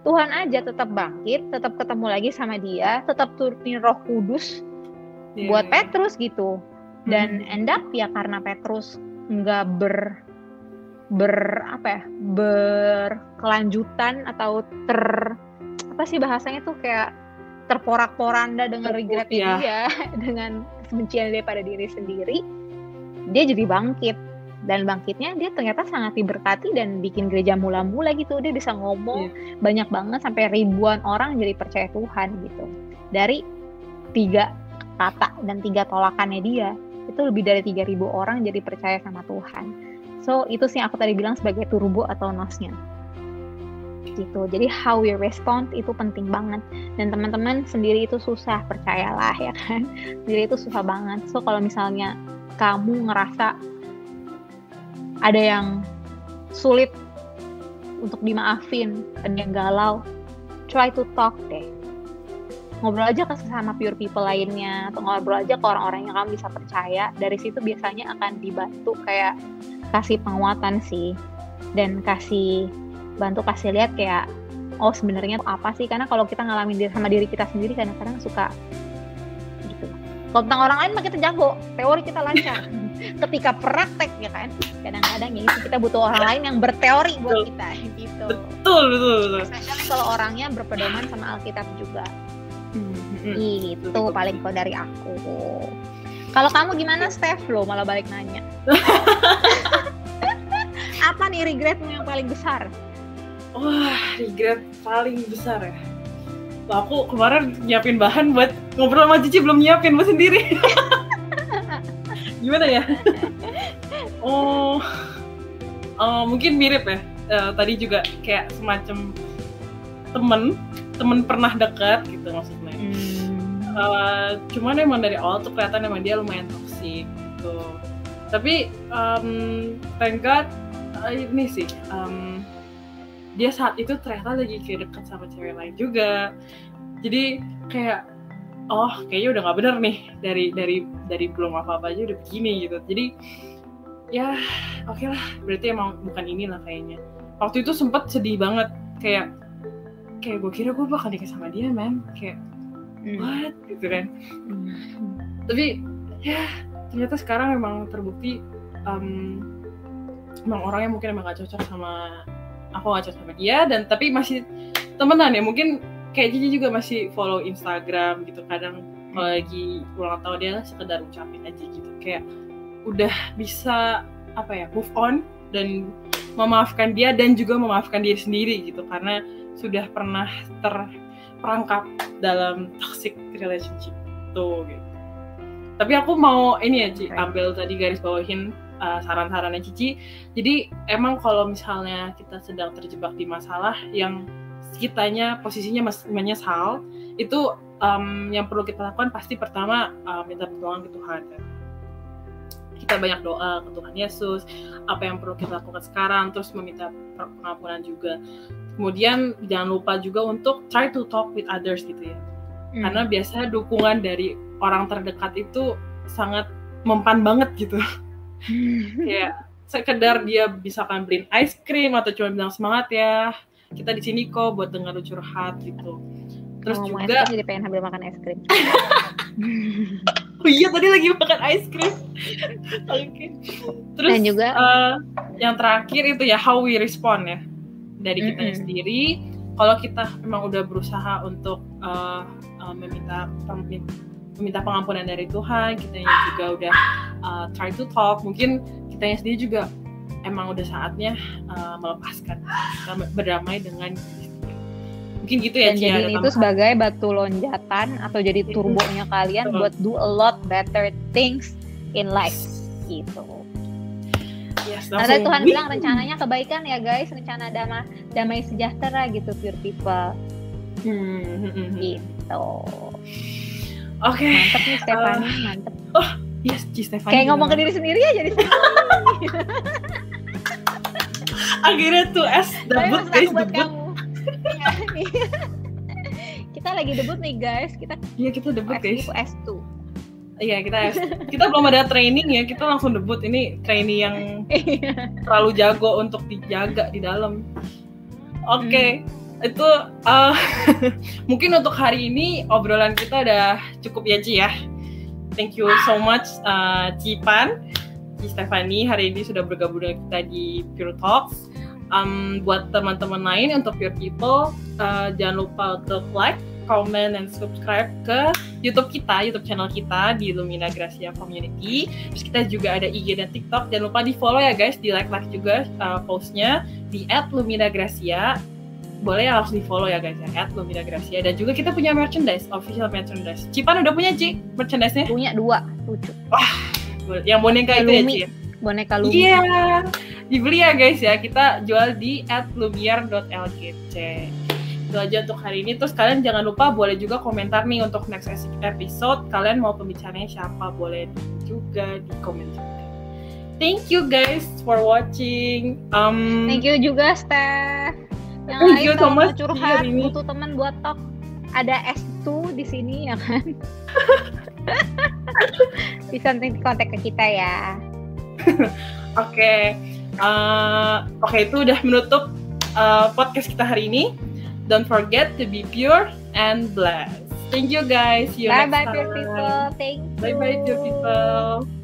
S2: Tuhan aja tetap bangkit, tetap ketemu lagi sama dia, tetap turunin Roh Kudus buat Petrus gitu. Dan end up ya karena Petrus nggak berkelanjutan atau apa sih bahasanya tuh, kayak terporak-poranda dengan regretnya dia, dengan kebencian dia pada diri sendiri, dia jadi bangkit. Dan bangkitnya dia ternyata sangat diberkati dan bikin gereja mula-mula gitu. Dia bisa ngomong banyak banget sampai ribuan orang jadi percaya Tuhan gitu. Dari 3 kata dan 3 tolakannya dia, itu lebih dari 3.000 orang jadi percaya sama Tuhan. So itu sih aku tadi bilang sebagai turbo atau nosnya gitu. Jadi how we respond itu penting banget. Dan teman-teman sendiri itu susah, percayalah ya kan. Sendiri itu susah banget. So kalau misalnya kamu ngerasa ada yang sulit untuk dimaafin, ada yang galau, try to talk deh. Ngobrol aja ke sesama pure people lainnya, atau ngobrol aja ke orang-orang yang kamu bisa percaya. Dari situ biasanya akan dibantu kayak kasih penguatan sih, dan kasih lihat kayak, oh sebenarnya apa sih? Karena kalau kita ngalamin sama diri kita sendiri kadang-kadang suka gitu. Kalau tentang orang lain mah kita jago, teori kita lancar. Ketika praktek ya kan, kadang-kadang ya itu kita butuh orang lain yang berteori buat kita gitu.
S1: Betul.
S2: Especially kalau orangnya berpedoman sama Alkitab juga. Itu paling kok dari aku. Kalau kamu gimana, Steph? Lo malah balik nanya. Apa nih regretmu yang paling besar?
S1: Wah, regret paling besar ya. Aku kemarin nyiapin bahan buat ngobrol sama Cici, belum nyiapin buat sendiri. Gimana ya? Mungkin mirip ya. Tadi juga kayak semacam temen pernah dekat gitu maksudnya. Cuman emang dari awal tuh kelihatan emang dia lumayan toksik gitu. Tapi thank God ini sih dia saat itu ternyata lagi kayak dekat sama cewek lain juga. Jadi kayak kayaknya udah nggak bener nih, dari belum apa-apa aja udah begini gitu. Jadi ya oke lah, berarti emang bukan inilah kayaknya. Waktu itu sempet sedih banget, kayak gue kira gue bakal nikah sama dia, man, kayak what gitu kan. Tapi ya ternyata sekarang emang terbukti emang orangnya mungkin emang gak cocok sama aku, gak cocok sama dia, dan tapi masih temenan ya. Mungkin kayak Cici juga masih follow Instagram gitu, kadang kalau lagi ulang tahun dia sekedar ucapin aja gitu, kayak udah bisa move on dan memaafkan dia dan juga memaafkan diri sendiri gitu, karena sudah pernah terperangkap dalam toxic relationship tuh gitu. Tapi aku mau ini ya Ci, ambil tadi garis bawahin saran-sarannya Cici. Jadi emang kalau misalnya kita sedang terjebak di masalah yang kitanya posisinya menyesal, itu yang perlu kita lakukan pasti pertama minta pertolongan ke Tuhan. Kita banyak doa ke Tuhan Yesus, apa yang perlu kita lakukan sekarang, terus meminta pengampunan juga. Kemudian jangan lupa juga untuk try to talk with others gitu ya. Karena biasanya dukungan dari orang terdekat itu sangat mempan banget gitu. Kayak sekedar dia misalkan beliin ice cream atau cuma bilang semangat ya, kita di sini kok buat dengar lu curhat gitu. Terus juga
S2: jadi pengen sambil makan es krim.
S1: Oh iya, tadi lagi makan ice cream. Oke. Terus
S2: dan juga
S1: yang terakhir itu ya how we respond ya dari kitanya sendiri. Kalau kita memang udah berusaha untuk meminta pengampunan dari Tuhan, kitanya juga udah try to talk, mungkin kitanya sendiri juga emang udah saatnya melepaskan, berdamai dengan mungkin gitu ya. Dan
S2: jadi itu sebagai batu loncatan atau jadi turbonya kalian buat do a lot better things in life gitu.
S1: Yes,
S2: ada Tuhan bilang rencananya kebaikan ya guys, rencana damai sejahtera gitu, pure people. Gitu.
S1: Oke.
S2: Mantep nih Stephanie, mantep.
S1: Oh, yes, Stephanie.
S2: Kayak ngomong ke diri sendiri aja di sini.
S1: Akhirnya tuh debut guys, debut.
S2: Kita lagi debut nih guys.
S1: Kita debut guys.
S2: S2.
S1: Iya, kita belum ada training ya, kita langsung debut. Ini training yang terlalu jago untuk dijaga di dalam. Oke. Itu mungkin untuk hari ini obrolan kita udah cukup ya Ci ya. Thank you so much Cipan Cici Stephanie hari ini sudah bergabung dengan kita di Pure Talks. Buat teman-teman lain untuk Pure People, jangan lupa untuk like, comment, dan subscribe ke YouTube channel kita di Lumina Gracia Community. Terus kita juga ada IG dan TikTok. Jangan lupa di follow ya guys, di like juga postnya di @LuminaGracia. Boleh ya langsung di follow ya guys ya, @LuminaGracia. Dan juga kita punya merchandise, official merchandise. Cipan udah punya Ci merchandise-nya?
S2: Punya 2, lucu.
S1: Wah, yang boneka itu ya Ci?
S2: Boneka Lumi.
S1: Iya, dibeli ya guys ya. Kita jual di @lumiar.lgc. Itu aja untuk hari ini. Terus kalian jangan lupa boleh juga komentar nih untuk next episode. Kalian mau pembicaranya siapa, boleh juga di komen juga. Thank you guys for watching.
S2: Thank you juga Steph. Yang
S1: Thank you
S2: lain
S1: so
S2: kalau mau
S1: much
S2: curhat,
S1: ini.
S2: butuh teman buat talk, ada S2 di sini ya kan. Bisa nanti kontak ke kita ya.
S1: Oke, itu udah menutup podcast kita hari ini. Don't forget to be pure and blessed. Thank you guys. See you next time.
S2: Bye bye pure people. Thank you.
S1: Bye bye pure people.